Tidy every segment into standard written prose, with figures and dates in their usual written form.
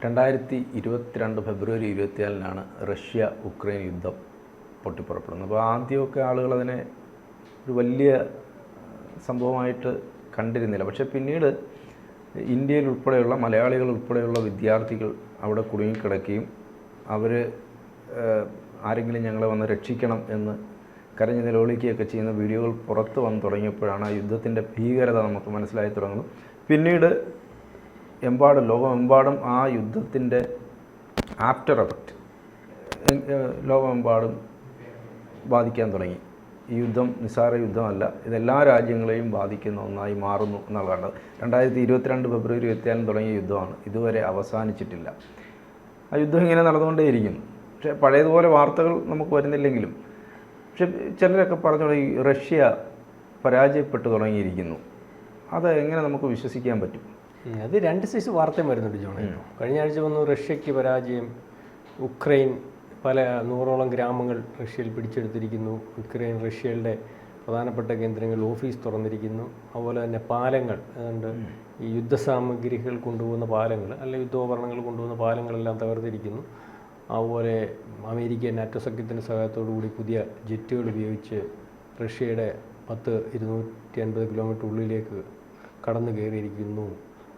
2022 ഫെബ്രുവരി 24 Russia Ukraine യുദ്ധം പൊട്ടിപ്പുറപ്പെടുന്നത്. അപ്പോൾ ആദ്യമൊക്കെ ആളുകൾ അതിനെ ഒരു വലിയ സംഭവമായിട്ട് കണ്ടിരുന്നില്ല. പക്ഷേ പിന്നീട് ഇന്ത്യയിൽ ഉൾപ്പെടെയുള്ള മലയാളികൾ ഉൾപ്പെടെയുള്ള വിദ്യാർത്ഥികൾ അവിടെ കുടുങ്ങിക്കിടക്കുകയും അവർ ആരെങ്കിലും ഞങ്ങളെ വന്ന് രക്ഷിക്കണം എന്ന് കരഞ്ഞ് നിലവിളിക്കുകയൊക്കെ ചെയ്യുന്ന വീഡിയോകൾ പുറത്ത് വന്ന് തുടങ്ങിയപ്പോഴാണ് ആ യുദ്ധത്തിൻ്റെ ഭീകരത നമുക്ക് മനസ്സിലായി തുടങ്ങുന്നത്. പിന്നീട് ലോകമെമ്പാടും ആ യുദ്ധത്തിൻ്റെ ആഫ്റ്റർ എഫക്റ്റ് ലോകമെമ്പാടും ബാധിക്കാൻ തുടങ്ങി. ഈ യുദ്ധം നിസ്സാര യുദ്ധമല്ല, ഇതെല്ലാ രാജ്യങ്ങളെയും ബാധിക്കുന്ന ഒന്നായി മാറുന്നു എന്നുള്ളതാണ്. 2022 ഫെബ്രുവരി 24 തുടങ്ങിയ യുദ്ധമാണ്, ഇതുവരെ അവസാനിച്ചിട്ടില്ല. ആ യുദ്ധം ഇങ്ങനെ നടന്നുകൊണ്ടേയിരിക്കുന്നു. പക്ഷേ പഴയതുപോലെ വാർത്തകൾ നമുക്ക് വരുന്നില്ലെങ്കിലും പക്ഷെ ചിലരൊക്കെ പറഞ്ഞു തുടങ്ങി റഷ്യ പരാജയപ്പെട്ടു തുടങ്ങിയിരിക്കുന്നു. അത് എങ്ങനെ നമുക്ക് വിശ്വസിക്കാൻ പറ്റും? അത് രണ്ട് സൈസ് വാർത്തയും വരുന്നുണ്ട് ജോണേ. കഴിഞ്ഞ ആഴ്ച വന്നു റഷ്യക്ക് പരാജയം, ഉക്രൈൻ പല 100ഓളം ഗ്രാമങ്ങൾ റഷ്യയിൽ പിടിച്ചെടുത്തിരിക്കുന്നു, ഉക്രൈൻ റഷ്യയുടെ പ്രധാനപ്പെട്ട കേന്ദ്രങ്ങളിൽ ഓഫീസ് തുറന്നിരിക്കുന്നു, അതുപോലെ തന്നെ പാലങ്ങൾ, അതുകൊണ്ട് ഈ യുദ്ധസാമഗ്രികൾ കൊണ്ടുപോകുന്ന പാലങ്ങൾ അല്ലെങ്കിൽ യുദ്ധോപകരണങ്ങൾ കൊണ്ടുപോകുന്ന പാലങ്ങളെല്ലാം തകർത്തിരിക്കുന്നു. അതുപോലെ അമേരിക്ക നാറ്റോ സഖ്യത്തിൻ്റെ സഹായത്തോടു കൂടി പുതിയ ജെറ്റുകൾ ഉപയോഗിച്ച് റഷ്യയുടെ 250 കിലോമീറ്റർ ഉള്ളിലേക്ക് കടന്നു കയറിയിരിക്കുന്നു,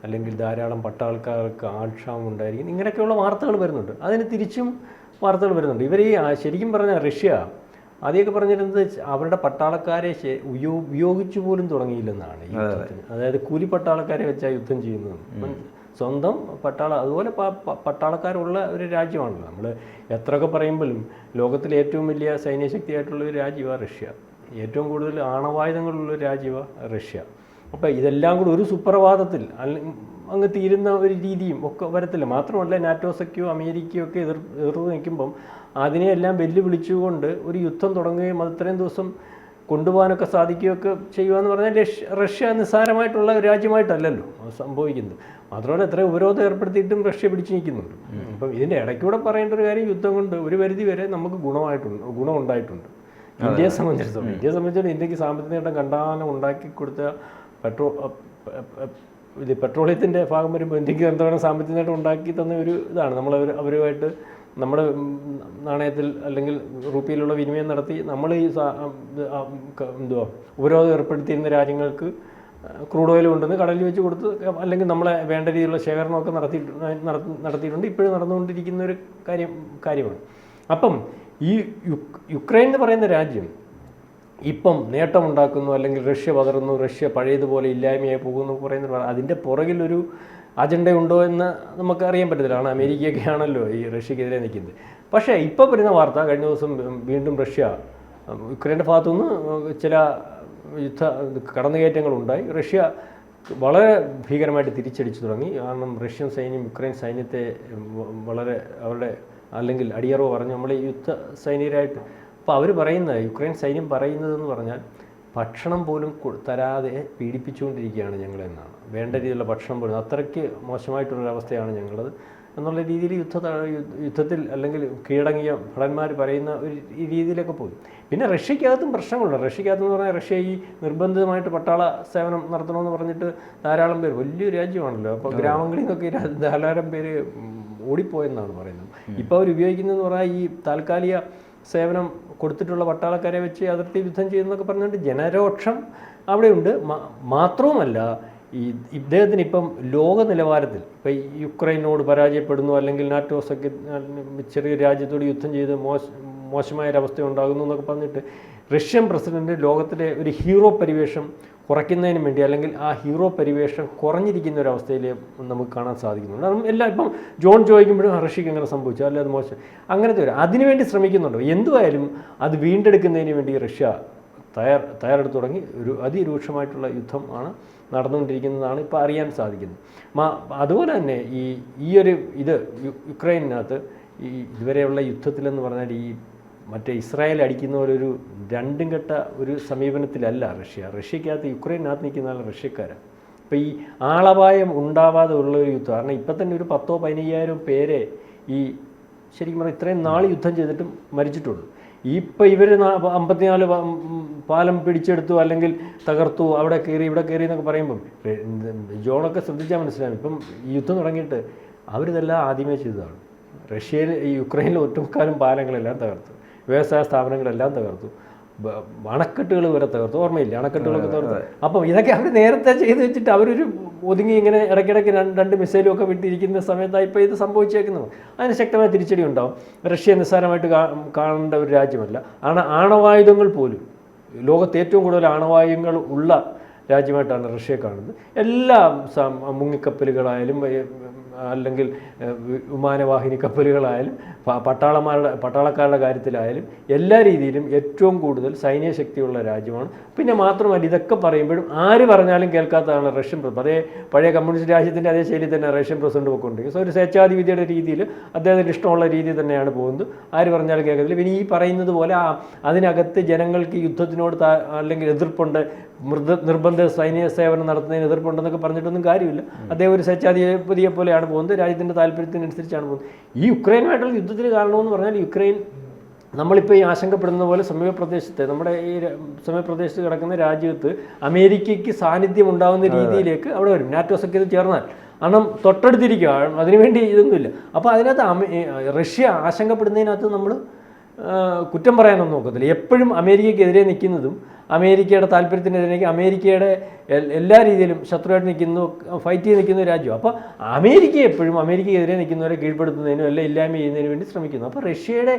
അല്ലെങ്കിൽ ധാരാളം പട്ടാൾക്കാർക്ക് ആൾക്ഷാമം ഉണ്ടായിരിക്കുന്നു. ഇങ്ങനെയൊക്കെയുള്ള വാർത്തകൾ വരുന്നുണ്ട്. അതിന് തിരിച്ചും വാർത്തകൾ വരുന്നുണ്ട്. ഇവർ ഈ ശരിക്കും പറഞ്ഞാൽ റഷ്യ ആദ്യമൊക്കെ പറഞ്ഞിരുന്നത് അവരുടെ പട്ടാളക്കാരെ ഉപയോഗിച്ചു പോലും തുടങ്ങിയില്ലെന്നാണ് ഈ യുദ്ധത്തിന്. അതായത് കൂലി പട്ടാളക്കാരെ വെച്ചാൽ യുദ്ധം ചെയ്യുന്നത്. സ്വന്തം അതുപോലെ പട്ടാളക്കാരുള്ള ഒരു രാജ്യമാണല്ലോ. നമ്മൾ എത്രയൊക്കെ പറയുമ്പോഴും ലോകത്തിലെ ഏറ്റവും വലിയ സൈന്യശക്തിയായിട്ടുള്ള ഒരു രാജ്യമാണ് റഷ്യ. ഏറ്റവും കൂടുതൽ ആണവായുധങ്ങളുള്ള രാജ്യമാണ് റഷ്യ. അപ്പോൾ ഇതെല്ലാം കൂടി ഒരു സുപ്രഭാതത്തിൽ അങ്ങ് തീരുന്ന ഒരു രീതിയും ഒക്കെ വരത്തില്ല. മാത്രമല്ല നാറ്റോ സഖ്യവും അമേരിക്കയും ഒക്കെ എതിർത്ത് നിൽക്കുമ്പം അതിനെയെല്ലാം വെല്ലുവിളിച്ചുകൊണ്ട് ഒരു യുദ്ധം തുടങ്ങുകയും അത് ഇത്രയും ദിവസം കൊണ്ടുപോകാനൊക്കെ സാധിക്കുകയൊക്കെ ചെയ്യുകയെന്ന് പറഞ്ഞാൽ റഷ്യ നിസ്സാരമായിട്ടുള്ള ഒരു രാജ്യമായിട്ടല്ലല്ലോ സംഭവിക്കുന്നത്. മാത്രമല്ല എത്ര ഉപരോധം ഏർപ്പെടുത്തിയിട്ടും റഷ്യ പിടിച്ചു നിൽക്കുന്നുണ്ട്. അപ്പം ഇതിൻ്റെ ഇടയ്ക്കൂടെ പറയേണ്ട ഒരു കാര്യം, യുദ്ധം കൊണ്ട് ഒരു പരിധി വരെ നമുക്ക് ഗുണമുണ്ടായിട്ടുണ്ട് ഇന്ത്യയെ സംബന്ധിച്ചിടത്തോളം. ഇന്ത്യക്ക് സാമ്പത്തിക നേട്ടം കണ്ടാലും ഉണ്ടാക്കി കൊടുത്ത പെട്രോളിയത്തിൻ്റെ ഭാഗം വരുമ്പോൾ ഇന്ത്യക്ക് എന്തോരം സാമ്പത്തിക നേട്ടം ഉണ്ടാക്കി തന്ന ഒരു ഇതാണ്. അവരുമായിട്ട് നമ്മുടെ നാണയത്തിൽ അല്ലെങ്കിൽ റുപ്പിയിലുള്ള വിനിമയം നടത്തി നമ്മൾ ഈ ഉപരോധം ഏർപ്പെടുത്തിയിരുന്ന രാജ്യങ്ങൾക്ക് ക്രൂഡ് ഓയിൽ കൊണ്ടുവന്ന് കടലിൽ വെച്ച് കൊടുത്ത് അല്ലെങ്കിൽ നമ്മളെ വേണ്ട രീതിയിലുള്ള ശേഖരണമൊക്കെ നടത്തിയിട്ടുണ്ട്. ഇപ്പോഴും നടന്നുകൊണ്ടിരിക്കുന്ന ഒരു കാര്യമാണ്. അപ്പം ഈ യുക്രൈൻ എന്ന് പറയുന്ന രാജ്യം ഇപ്പം നേട്ടമുണ്ടാക്കുന്നു, അല്ലെങ്കിൽ റഷ്യ പതറുന്നു, റഷ്യ പഴയതുപോലെ ഇല്ലായ്മയായി പോകുന്നു പറയുന്നത്, അതിൻ്റെ പുറകിലൊരു അജണ്ടയുണ്ടോ എന്ന് നമുക്ക് അറിയാൻ പറ്റത്തില്ല. കാരണം അമേരിക്കയൊക്കെ ആണല്ലോ ഈ റഷ്യക്കെതിരെ നിൽക്കുന്നത്. പക്ഷേ ഇപ്പോൾ വരുന്ന വാർത്ത, കഴിഞ്ഞ ദിവസം വീണ്ടും റഷ്യ യുക്രൈൻ്റെ ഭാഗത്തുനിന്ന് ചില കടന്നുകയറ്റങ്ങളുണ്ടായി. റഷ്യ വളരെ ഭീകരമായിട്ട് തിരിച്ചടിച്ചു തുടങ്ങി. കാരണം റഷ്യൻ സൈന്യം യുക്രൈൻ സൈന്യത്തെ വളരെ അവരുടെ അല്ലെങ്കിൽ അടിയറവ് പറഞ്ഞു നമ്മൾ യുദ്ധ സൈനികരായിട്ട്. അപ്പോൾ അവർ പറയുന്നത്, യുക്രൈൻ സൈന്യം പറയുന്നതെന്ന് പറഞ്ഞാൽ ഭക്ഷണം പോലും തരാതെ പീഡിപ്പിച്ചുകൊണ്ടിരിക്കുകയാണ് ഞങ്ങളെന്നാണ്. വേണ്ട രീതിയിലുള്ള ഭക്ഷണം പോലും, അത്രയ്ക്ക് മോശമായിട്ടുള്ളൊരവസ്ഥയാണ് ഞങ്ങളത് എന്നുള്ള രീതിയിൽ യുദ്ധത്തിൽ അല്ലെങ്കിൽ കീഴടങ്ങിയ ഭടന്മാർ പറയുന്ന ഒരു രീതിയിലൊക്കെ പോയി. പിന്നെ റഷ്യക്കകത്തും പ്രശ്നങ്ങളുണ്ട്. റഷ്യക്കകത്തെന്ന് പറഞ്ഞാൽ റഷ്യ ഈ നിർബന്ധിതമായിട്ട് പട്ടാള സേവനം നടത്തണമെന്ന് പറഞ്ഞിട്ട് ധാരാളം പേര്, വലിയൊരു രാജ്യമാണല്ലോ, അപ്പോൾ ഗ്രാമങ്ങളിൽ നിന്നൊക്കെ ധാരാളം പേര് ഓടിപ്പോയെന്നാണ് പറയുന്നത്. ഇപ്പോൾ അവർ ഉപയോഗിക്കുന്നതെന്ന് പറഞ്ഞാൽ ഈ താൽക്കാലിക സേവനം കൊടുത്തിട്ടുള്ള പട്ടാളക്കാരെ വെച്ച് അതിർത്തി യുദ്ധം ചെയ്യുന്നതൊക്കെ പറഞ്ഞുകൊണ്ട് ജനരോക്ഷം അവിടെയുണ്ട്. മാത്രവുമല്ല ഈ ഇദ്ദേഹത്തിന് ഇപ്പം ലോക നിലവാരത്തിൽ ഇപ്പം യുക്രൈനോട് പരാജയപ്പെടുന്നു, അല്ലെങ്കിൽ നാറ്റോ സഖ്യ ചെറിയ രാജ്യത്തോട് യുദ്ധം ചെയ്ത് മോശമായൊരവസ്ഥ ഉണ്ടാകുന്നു എന്നൊക്കെ പറഞ്ഞിട്ട് റഷ്യൻ പ്രസിഡന്റ് ലോകത്തിലെ ഒരു ഹീറോ പരിവേഷം കുറയ്ക്കുന്നതിന് വേണ്ടി, അല്ലെങ്കിൽ ആ ഹീറോ പരിവേഷം കുറഞ്ഞിരിക്കുന്ന ഒരവസ്ഥയിൽ നമുക്ക് കാണാൻ സാധിക്കുന്നുണ്ട്. കാരണം എല്ലാം ഇപ്പം ജോൺ ചോദിക്കുമ്പോഴും റഷ്യക്ക് എങ്ങനെ സംഭവിച്ചു, അല്ലെ അത് മോശം, അങ്ങനത്തെ ഒരു അതിനുവേണ്ടി ശ്രമിക്കുന്നുണ്ടോ. എന്തുവായാലും അത് വീണ്ടെടുക്കുന്നതിന് വേണ്ടി റഷ്യ തയ്യാറെടുത്ത് തുടങ്ങി. ഒരു അതിരൂക്ഷമായിട്ടുള്ള യുദ്ധം ആണ് നടന്നുകൊണ്ടിരിക്കുന്നതാണ് ഇപ്പോൾ അറിയാൻ സാധിക്കുന്നത്. അതുപോലെ തന്നെ ഈയൊരു യുക്രൈനകത്ത് ഈ ഇതുവരെയുള്ള യുദ്ധത്തിലെന്ന് പറഞ്ഞാൽ ഈ മറ്റേ ഇസ്രായേൽ അടിക്കുന്ന പോലെ ഒരു രണ്ടും കെട്ട ഒരു സമീപനത്തിലല്ല റഷ്യക്കകത്ത് യുക്രൈനകത്ത് നിൽക്കുന്ന റഷ്യക്കാരാണ്. ഇപ്പോൾ ഈ ആളപായം ഉണ്ടാവാതെ ഉള്ള ഒരു യുദ്ധം. കാരണം ഇപ്പം തന്നെ ഒരു 10,000-15,000 പേരെ ഈ ശരിക്കും പറഞ്ഞാൽ ഇത്രയും നാൾ യുദ്ധം ചെയ്തിട്ടും മരിച്ചിട്ടുള്ളൂ. ഇപ്പോൾ ഇവർ 54 പാലം പിടിച്ചെടുത്തു, അല്ലെങ്കിൽ തകർത്തു, അവിടെ കയറി ഇവിടെ കയറി എന്നൊക്കെ പറയുമ്പം ജോണൊക്കെ ശ്രദ്ധിച്ചാൽ മനസ്സിലാവും. ഇപ്പം ഈ യുദ്ധം തുടങ്ങിയിട്ട് അവരിതെല്ലാം ആദ്യമേ ചെയ്തതാണ്. റഷ്യയിൽ ഈ യുക്രൈനിലെ ഒട്ടുമുക്കാലും പാലങ്ങളെല്ലാം തകർത്തു, വ്യവസായ സ്ഥാപനങ്ങളെല്ലാം തകർത്തു, അണക്കെട്ടുകൾ വരെ തകർത്തു, ഓർമ്മയില്ല, അണക്കെട്ടുകളൊക്കെ തകർത്തു. അപ്പം ഇതൊക്കെ അവർ നേരത്തെ ചെയ്ത് വെച്ചിട്ട് അവരൊരു ഒതുങ്ങി ഇങ്ങനെ ഇടയ്ക്കിടയ്ക്ക് രണ്ട് മിസൈലും ഒക്കെ വിട്ടിരിക്കുന്ന സമയത്താണ് ഇപ്പോൾ ഇത് സംഭവിച്ചേക്കുന്നത്. അതിന് ശക്തമായ തിരിച്ചടി ഉണ്ടാവും. റഷ്യ നിസ്സാരമായിട്ട് കാണേണ്ട ഒരു രാജ്യമല്ല. ആണവായുധങ്ങൾ പോലും, ലോകത്ത് ഏറ്റവും കൂടുതൽ ആണവായുധങ്ങൾ ഉള്ള രാജ്യമായിട്ടാണ് റഷ്യയെ കാണുന്നത്. എല്ലാ മുങ്ങിക്കപ്പലുകളായാലും അല്ലെങ്കിൽ വിമാനവാഹിനി കപ്പലുകളായാലും പട്ടാളക്കാരുടെ കാര്യത്തിലായാലും എല്ലാ രീതിയിലും ഏറ്റവും കൂടുതൽ സൈന്യ ശക്തിയുള്ള രാജ്യമാണ്. പിന്നെ മാത്രമല്ല, ഇതൊക്കെ പറയുമ്പോഴും ആര് പറഞ്ഞാലും കേൾക്കാത്തതാണ് റഷ്യൻ പ്രസിഡന്റ്. അതേ പഴയ കമ്മ്യൂണിസ്റ്റ് രാജ്യത്തിൻ്റെ അതേ ശൈലി തന്നെ റഷ്യൻ പ്രസിഡന്റ് പോയിക്കൊണ്ടിരിക്കുന്നത്. സോ ഒരു സ്വേച്ഛാധിപതിയുടെ രീതിയിൽ അദ്ദേഹത്തിന് ഇഷ്ടമുള്ള രീതിയിൽ തന്നെയാണ് പോകുന്നത്. ആര് പറഞ്ഞാലും കേൾക്കത്തില്ല. പിന്നെ ഈ പറയുന്നത് പോലെ അതിനകത്ത് ജനങ്ങൾക്ക് യുദ്ധത്തിനോട് അല്ലെങ്കിൽ എതിർപ്പുണ്ട്, നിർബന്ധ സൈനിക സേവനം നടത്തുന്നതിന് എതിർപ്പുണ്ടെന്നൊക്കെ പറഞ്ഞിട്ടൊന്നും കാര്യമില്ല. അദ്ദേഹം ഒരു സ്വേച്ഛാധിപതിയെ പോലെയാണ് പോകുന്നത്, രാജ്യത്തിൻ്റെ താല്പര്യത്തിനനുസരിച്ചാണ് പോകുന്നത്. ഈ യുക്രൈനുമായിട്ടുള്ള യുദ്ധത്തിന് കാരണമെന്ന് പറഞ്ഞാൽ, യുക്രൈൻ നമ്മളിപ്പോൾ ഈ ആശങ്കപ്പെടുന്ന പോലെ സമീപപ്രദേശത്തെ, നമ്മുടെ ഈ സമീപപ്രദേശത്ത് കിടക്കുന്ന രാജ്യത്ത് അമേരിക്കയ്ക്ക് സാന്നിധ്യം ഉണ്ടാകുന്ന രീതിയിലേക്ക് അവിടെ വരും. നാറ്റോ സഖ്യത്തിൽ ചേർന്നാൽ കാരണം തൊട്ടടുത്തിരിക്കുക, അതിനുവേണ്ടി ഇതൊന്നുമില്ല. അപ്പോൾ അതിനകത്ത് റഷ്യ ആശങ്കപ്പെടുന്നതിനകത്ത് നമ്മൾ കുറ്റം പറയാനൊന്നും നോക്കത്തില്ല. എപ്പോഴും അമേരിക്കയ്ക്കെതിരെ നിൽക്കുന്നതും അമേരിക്കയുടെ താല്പര്യത്തിനെതിരെ അമേരിക്കയുടെ എല്ലാ രീതിയിലും ശത്രുവായിട്ട് നിൽക്കുന്നു, ഫൈറ്റ് ചെയ്ത് നിൽക്കുന്ന രാജ്യം. അപ്പോൾ അമേരിക്ക എപ്പോഴും അമേരിക്കയ്ക്കെതിരെ നിൽക്കുന്നവരെ കീഴ്പ്പെടുത്തുന്നതിനും എല്ലാം ഇല്ലായ്മ ചെയ്യുന്നതിന് വേണ്ടി ശ്രമിക്കുന്നു. അപ്പോൾ റഷ്യയുടെ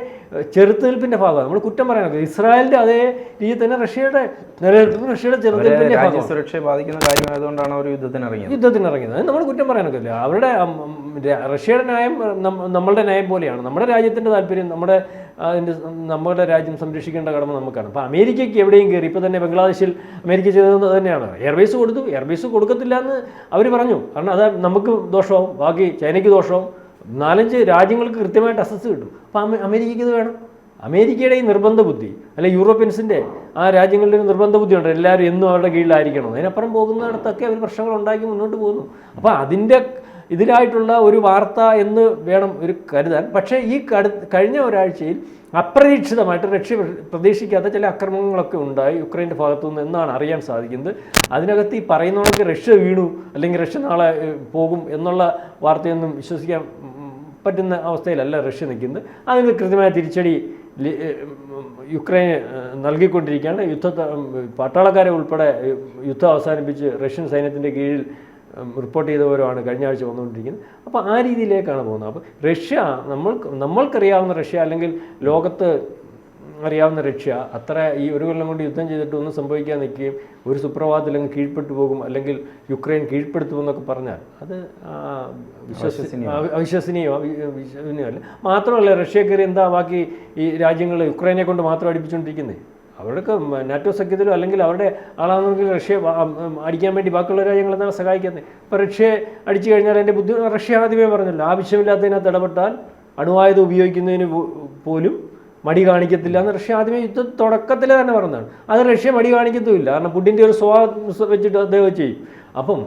ചെറുത്തുനിൽപ്പിൻ്റെ ഭാഗമാണ് നമ്മൾ കുറ്റം പറയാനൊക്കെ. ഇസ്രായേലിൻ്റെ അതേ രീതിയിൽ തന്നെ റഷ്യയുടെ നിലനിൽപ്പിന് റഷ്യയുടെ ചെറുത്തുനിൽപ്പിൻ്റെ ഭാഗം സുരക്ഷയെ ബാധിക്കുന്ന കാര്യമായതുകൊണ്ടാണ് അവർ യുദ്ധത്തിനിറങ്ങിയത്. അത് നമ്മൾ കുറ്റം പറയാനൊക്കെ ഇല്ല. അവരുടെ റഷ്യയുടെ നയം നമ്മളുടെ നയം പോലെയാണ്. നമ്മുടെ രാജ്യത്തിൻ്റെ താല്പര്യം, നമ്മുടെ രാജ്യം സംരക്ഷിക്കേണ്ട കടമ നമുക്കാണ്. അപ്പോൾ അമേരിക്കയ്ക്ക് എവിടെയും കയറി, ഇപ്പോൾ തന്നെ ബംഗ്ലാദേശിൽ അമേരിക്ക ചെയ്തത് തന്നെയാണ്. എയർബേസ് കൊടുത്തു, എയർബേസ് കൊടുക്കത്തില്ല എന്ന് അവർ പറഞ്ഞു. കാരണം അത് നമുക്ക് ദോഷമാവും, ബാക്കി ചൈനയ്ക്ക് ദോഷമാവും, 4-5 രാജ്യങ്ങൾക്ക് കൃത്യമായിട്ട് അസസ് കിട്ടും. അപ്പോൾ അമേരിക്കയ്ക്ക് ഇത് വേണം. അമേരിക്കയുടെ ഈ നിർബന്ധ ബുദ്ധി, അല്ലെ യൂറോപ്യൻസിൻ്റെ ആ രാജ്യങ്ങളുടെ ഒരു നിർബന്ധ ബുദ്ധിയുണ്ട്, എല്ലാവരും എന്നും അവരുടെ കീഴിലായിരിക്കണം. അതിനപ്പുറം പോകുന്നിടത്തൊക്കെ അവർ പ്രശ്നങ്ങൾ ഉണ്ടാക്കി മുന്നോട്ട് പോകുന്നു. അപ്പോൾ അതിൻ്റെ ഇതിലായിട്ടുള്ള ഒരു വാർത്ത എന്ന് വേണം ഒരു കരുതാൻ. പക്ഷേ ഈ കഴിഞ്ഞ ഒരാഴ്ചയിൽ അപ്രതീക്ഷിതമായിട്ട് റഷ്യ പ്രതീക്ഷിക്കാത്ത ചില ആക്രമണങ്ങളൊക്കെ ഉണ്ടായി യുക്രൈൻ്റെ ഭാഗത്തു നിന്ന് എന്നാണ് അറിയാൻ സാധിക്കുന്നത്. അതിനകത്ത് ഈ പറയുന്നവർക്ക് റഷ്യ വീണു അല്ലെങ്കിൽ റഷ്യ നാളെ പോകും എന്നുള്ള വാർത്തയൊന്നും വിശ്വസിക്കാൻ പറ്റുന്ന അവസ്ഥയിലല്ല റഷ്യ നിൽക്കുന്നത്. അതിന് കൃത്യമായ തിരിച്ചടി യുക്രൈൻ നൽകിക്കൊണ്ടിരിക്കുകയാണ്. പട്ടാളക്കാരെ ഉൾപ്പെടെ യുദ്ധം അവസാനിപ്പിച്ച് റഷ്യൻ സൈന്യത്തിൻ്റെ കീഴിൽ റിപ്പോർട്ട് ചെയ്തവരുമാണ് കഴിഞ്ഞ ആഴ്ച വന്നുകൊണ്ടിരിക്കുന്നത്. അപ്പോൾ ആ രീതിയിലേക്കാണ് പോകുന്നത്. അപ്പോൾ റഷ്യ, നമ്മൾക്കറിയാവുന്ന റഷ്യ അല്ലെങ്കിൽ ലോകത്ത് അറിയാവുന്ന റഷ്യ അത്ര ഈ ഒരു കൊല്ലം കൊണ്ട് യുദ്ധം ചെയ്തിട്ട് ഒന്നും സംഭവിക്കാൻ നിൽക്കുകയും ഒരു സുപ്രഭാതത്തിൽ അങ്ങ് കീഴ്പ്പെട്ടു പോകും അല്ലെങ്കിൽ യുക്രൈൻ കീഴ്പ്പെടുത്തുമെന്നൊക്കെ പറഞ്ഞാൽ അത് അവിശ്വസനീയമല്ല. മാത്രമല്ല, റഷ്യ കയറി എന്താ ബാക്കി ഈ രാജ്യങ്ങൾ യുക്രൈനെ കൊണ്ട് മാത്രം അടിപ്പിച്ചുകൊണ്ടിരിക്കുന്നത്? അവർക്ക് നാറ്റോ സഖ്യത്തിലോ അല്ലെങ്കിൽ അവരുടെ ആളാണെങ്കിൽ റഷ്യ അടിക്കാൻ വേണ്ടി ബാക്കിയുള്ള രാജ്യങ്ങളെന്താണ് സഹായിക്കുന്നത്? ഇപ്പോൾ റഷ്യ അടിച്ചു കഴിഞ്ഞാൽ അതിൻ്റെ റഷ്യ ആദ്യമേ പറഞ്ഞല്ലോ, ആവശ്യമില്ലാത്തതിനകത്ത് ഇടപെട്ടാൽ അണുവായുധം ഉപയോഗിക്കുന്നതിന് പോലും മടി കാണിക്കത്തില്ല എന്ന് റഷ്യ ആദ്യമേ യുദ്ധ തുടക്കത്തിൽ തന്നെ പറഞ്ഞതാണ്. അത് റഷ്യ മടി കാണിക്കത്തുമില്ല. കാരണം പുടിൻ്റെ ഒരു സ്വഭാവം വെച്ചിട്ട് അദ്ദേഹം ചെയ്യും. അപ്പം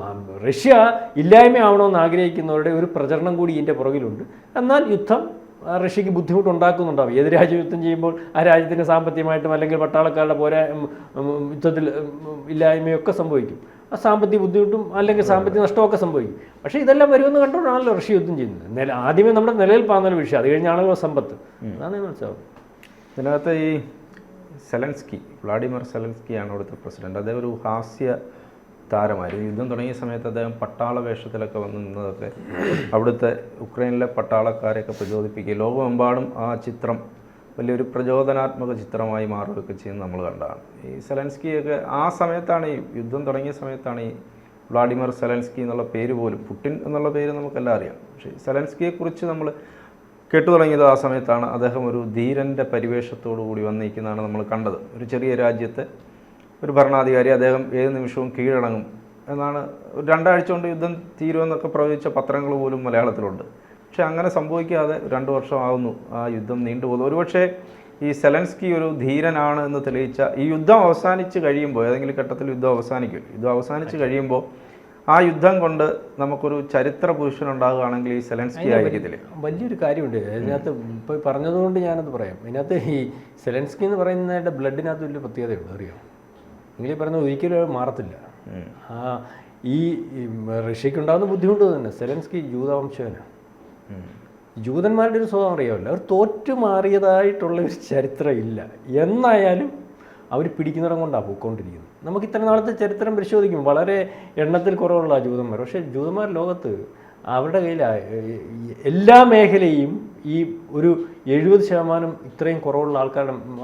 റഷ്യ ഇല്ലായ്മ ആവണമെന്ന് ആഗ്രഹിക്കുന്നവരുടെ ഒരു പ്രചരണം കൂടി ഇതിൻ്റെ പുറകിലുണ്ട്. എന്നാൽ യുദ്ധം റഷ്യക്ക് ബുദ്ധിമുട്ടുണ്ടാക്കുന്നുണ്ടാവും. ഏത് രാജ്യം യുദ്ധം ചെയ്യുമ്പോൾ ആ രാജ്യത്തിന് സാമ്പത്തികമായിട്ടും അല്ലെങ്കിൽ പട്ടാളക്കാരുടെ യുദ്ധത്തിൽ ഇല്ലായ്മയൊക്കെ സംഭവിക്കും. ആ സാമ്പത്തിക ബുദ്ധിമുട്ടും അല്ലെങ്കിൽ സാമ്പത്തിക നഷ്ടമൊക്കെ സംഭവിക്കും. പക്ഷേ ഇതെല്ലാം വരുമെന്ന് കണ്ടുകൊണ്ടാണല്ലോ റഷ്യ യുദ്ധം ചെയ്യുന്നത്. ആദ്യമേ നമ്മുടെ നിലയിൽ പാകുന്ന വിഷയം, അത് കഴിഞ്ഞാണല്ലോ സമ്പത്ത്. അതാണ് മനസ്സിലാവും. ഇതിനകത്ത് ഈ വ്ളാഡിമിർ സെലൻസ്കിയാണ് അവിടുത്തെ പ്രസിഡന്റ്. അദ്ദേഹം ഒരു ഹാസ്യ താരമായിരുന്നു. യുദ്ധം തുടങ്ങിയ സമയത്ത് അദ്ദേഹം പട്ടാള വേഷത്തിലൊക്കെ വന്ന് നിന്നതൊക്കെ അവിടുത്തെ ഉക്രൈനിലെ പട്ടാളക്കാരെയൊക്കെ പ്രചോദിപ്പിക്കുക, ലോകമെമ്പാടും ആ ചിത്രം വലിയൊരു പ്രചോദനാത്മക ചിത്രമായി മാറുകയൊക്കെ ചെയ്യുന്നത് നമ്മൾ കണ്ടതാണ്. ഈ സെലൻസ്കിയൊക്കെ ആ സമയത്താണ്, ഈ യുദ്ധം തുടങ്ങിയ സമയത്താണ് ഈ വ്ളാഡിമിർ സെലൻസ്കി എന്നുള്ള പേര് പോലും, പുടിൻ എന്നുള്ള പേര് നമുക്കെല്ലാം അറിയാം, പക്ഷേ സെലൻസ്കിയെക്കുറിച്ച് നമ്മൾ കേട്ടു തുടങ്ങിയത് ആ സമയത്താണ്. അദ്ദേഹം ഒരു ധീരൻ്റെ പരിവേഷത്തോടു കൂടി വന്നിരിക്കുന്നതാണ് നമ്മൾ കണ്ടത്. ഒരു ചെറിയ രാജ്യത്തെ ഒരു ഭരണാധികാരി, അദ്ദേഹം ഏത് നിമിഷവും കീഴടങ്ങും എന്നാണ്. 2 ആഴ്ച കൊണ്ട് യുദ്ധം തീരുമെന്നൊക്കെ പ്രവചിച്ച പത്രങ്ങൾ പോലും മലയാളത്തിലുണ്ട്. പക്ഷെ അങ്ങനെ സംഭവിക്കാതെ 2 വർഷം ആകുന്നു ആ യുദ്ധം നീണ്ടുപോകുന്നു. ഒരുപക്ഷെ ഈ സെലൻസ്കി ഒരു ധീരനാണ് എന്ന് തെളിയിച്ച ഈ യുദ്ധം അവസാനിച്ച് കഴിയുമ്പോൾ, ഏതെങ്കിലും ഘട്ടത്തിൽ യുദ്ധം അവസാനിക്കും. യുദ്ധം അവസാനിച്ച് കഴിയുമ്പോൾ ആ യുദ്ധം കൊണ്ട് നമുക്കൊരു ചരിത്ര പുരുഷനുണ്ടാകുകയാണെങ്കിൽ ഈ സെലൻസ്കി ആയിരിക്കത്തില്ല. വലിയൊരു കാര്യമുണ്ട് ഇതിനകത്ത്. ഇപ്പോൾ പറഞ്ഞതുകൊണ്ട് ഞാനത് പറയാം. ഇതിനകത്ത് ഈ സെലൻസ്കി എന്ന് പറയുന്നതിൻ്റെ ബ്ലഡിനകത്ത് വലിയ പ്രത്യേകതയുണ്ട്, അറിയാം. നിങ്ങൾ പറഞ്ഞത് ഒരിക്കലും മാറത്തില്ല. ഈ റഷ്യക്കുണ്ടാകുന്ന ബുദ്ധിമുട്ട് തന്നെ, സെലൻസ്കി ജൂതവംശവനാണ്. ജൂതന്മാരുടെ ഒരു സ്വഭാവം അറിയാമല്ലോ, അവർ തോറ്റു മാറിയതായിട്ടുള്ള ഒരു ചരിത്രം ഇല്ല. എന്നായാലും അവർ പിടിക്കുന്നിടം കൊണ്ടാണ് പോയിക്കൊണ്ടിരിക്കുന്നത്. നമുക്ക് ഇത്ര നാളത്തെ ചരിത്രം പരിശോധിക്കും, വളരെ എണ്ണത്തിൽ കുറവുള്ള ജൂതന്മാർ. പക്ഷേ ജൂതന്മാർ ലോകത്ത് അവരുടെ കയ്യിൽ എല്ലാ മേഖലയും ഈ ഒരു 70% ഇത്രയും കുറവുള്ള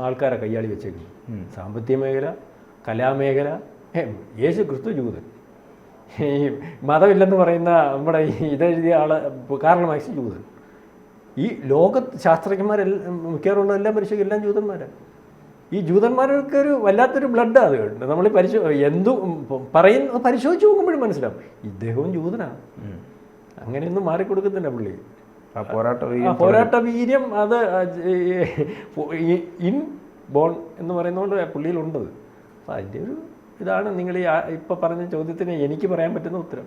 ആൾക്കാരെ കൈയാളി വെച്ചേക്കുന്നു. സാമ്പത്തിക മേഖല, കലാമേഖല. യേശു ക്രിസ്തു ജൂതൻ, ഈ മതമില്ലെന്ന് പറയുന്ന നമ്മുടെ ഇതെഴുതിയ ആള് കാർൽ മാർക്സ് ജൂതൻ. ഈ ലോക ശാസ്ത്രജ്ഞന്മാരെല്ലാം മിക്കവാറുള്ള എല്ലാം പരിശോധിക്കും, എല്ലാം ജൂതന്മാരാണ്. ഈ ജൂതന്മാർക്ക് ഒരു വല്ലാത്തൊരു ബ്ലഡ് അത് ഉണ്ട്. നമ്മൾ പരിശോധിച്ച് നോക്കുമ്പോഴും മനസ്സിലാവും ഇദ്ദേഹവും ജൂതനാണ്. അങ്ങനെയൊന്നും മാറിക്കൊടുക്കുന്നില്ല പുള്ളി. പോരാട്ട വീര്യം അത് ഇൻ ബോൺ എന്ന് പറയുന്നതുകൊണ്ട് പുള്ളിയിലുണ്ടത്. അപ്പം അതിൻ്റെ ഒരു ഇതാണ് നിങ്ങൾ ഈ ഇപ്പം പറഞ്ഞ ചോദ്യത്തിന് എനിക്ക് പറയാൻ പറ്റുന്ന ഉത്തരം.